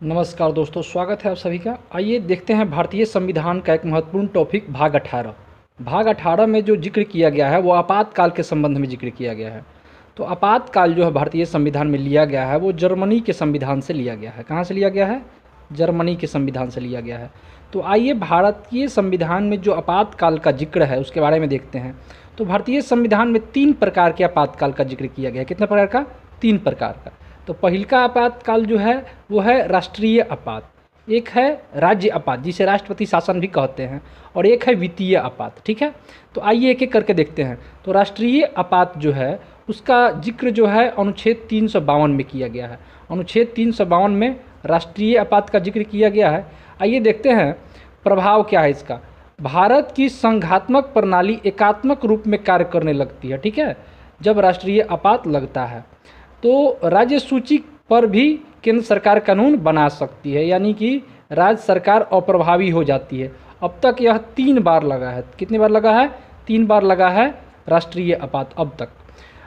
नमस्कार दोस्तों, स्वागत है आप सभी का। आइए देखते हैं भारतीय संविधान का एक महत्वपूर्ण टॉपिक भाग 18। भाग 18 में जो जिक्र किया गया है वो आपातकाल के संबंध में जिक्र किया गया है। तो आपातकाल जो है भारतीय संविधान में लिया गया है वो जर्मनी के संविधान से लिया गया है। कहाँ से लिया गया है? जर्मनी के संविधान से लिया गया है। तो आइए भारतीय संविधान में जो आपातकाल का जिक्र है उसके बारे में देखते हैं। तो भारतीय संविधान में 3 प्रकार के आपातकाल का जिक्र किया गया है। कितने प्रकार का? 3 प्रकार का। तो पहल का आपातकाल जो है वो है राष्ट्रीय आपात, एक है राज्य आपात जिसे राष्ट्रपति शासन भी कहते हैं, और एक है वित्तीय आपात। ठीक है, तो आइए एक एक करके देखते हैं। तो राष्ट्रीय आपात जो है उसका जिक्र जो है अनुच्छेद 352 में किया गया है। अनुच्छेद 352 में राष्ट्रीय आपात का जिक्र किया गया है। आइए देखते हैं प्रभाव क्या है इसका। भारत की संघात्मक प्रणाली एकात्मक रूप में कार्य करने लगती है। ठीक है, जब राष्ट्रीय आपात लगता है तो राज्य सूची पर भी केंद्र सरकार कानून बना सकती है, यानी कि राज्य सरकार अप्रभावी हो जाती है। अब तक यह 3 बार लगा है। कितनी बार लगा है? 3 बार लगा है राष्ट्रीय आपात अब तक।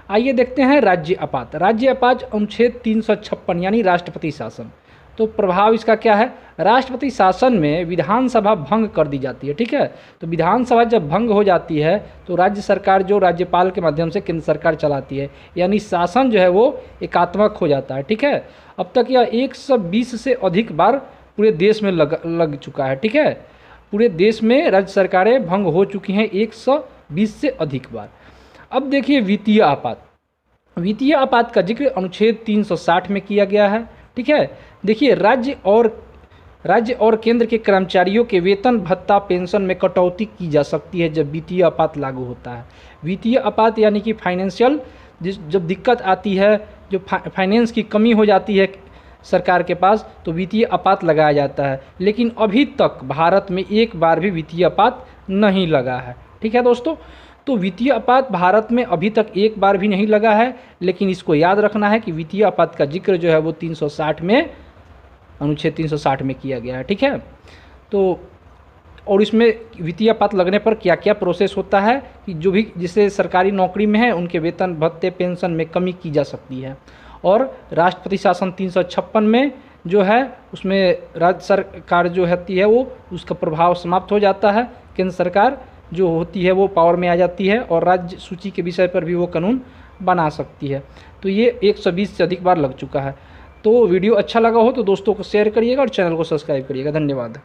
आइए देखते हैं राज्य आपात। राज्य आपात अनुच्छेद 356 यानी राष्ट्रपति शासन। तो प्रभाव इसका क्या है? राष्ट्रपति शासन में विधानसभा भंग कर दी जाती है। ठीक है, तो विधानसभा जब भंग हो जाती है तो राज्य सरकार जो राज्यपाल के माध्यम से केंद्र सरकार चलाती है, यानी शासन जो है वो एकात्मक हो जाता है। ठीक है, अब तक यह 120 से अधिक बार पूरे देश में लग चुका है। ठीक है, पूरे देश में राज्य सरकारें भंग हो चुकी हैं 120 से अधिक बार। अब देखिए वित्तीय आपात। वित्तीय आपात का जिक्र अनुच्छेद 360 में किया गया है। ठीक है, देखिए राज्य और केंद्र के कर्मचारियों के वेतन भत्ता पेंशन में कटौती की जा सकती है जब वित्तीय आपात लागू होता है। वित्तीय आपात यानी कि फाइनेंशियल जब दिक्कत आती है, जो फाइनेंस की कमी हो जाती है सरकार के पास, तो वित्तीय आपात लगाया जाता है। लेकिन अभी तक भारत में एक बार भी वित्तीय आपात नहीं लगा है। ठीक है दोस्तों, तो वित्तीय आपात भारत में अभी तक एक बार भी नहीं लगा है। लेकिन इसको याद रखना है कि वित्तीय आपात का जिक्र जो है वो 360 में, अनुच्छेद 360 में किया गया है। ठीक है, तो और इसमें वित्तीय आपात लगने पर क्या क्या प्रोसेस होता है कि जो भी जिसे सरकारी नौकरी में है उनके वेतन भत्ते पेंशन में कमी की जा सकती है। और राष्ट्रपति शासन 356 में जो है उसमें राज्य सरकार जो होती है वो उसका प्रभाव समाप्त हो जाता है। केंद्र सरकार जो होती है वो पावर में आ जाती है और राज्य सूची के विषय पर भी वो कानून बना सकती है। तो ये 120 से अधिक बार लग चुका है। तो वीडियो अच्छा लगा हो तो दोस्तों को शेयर करिएगा और चैनल को सब्सक्राइब करिएगा। धन्यवाद।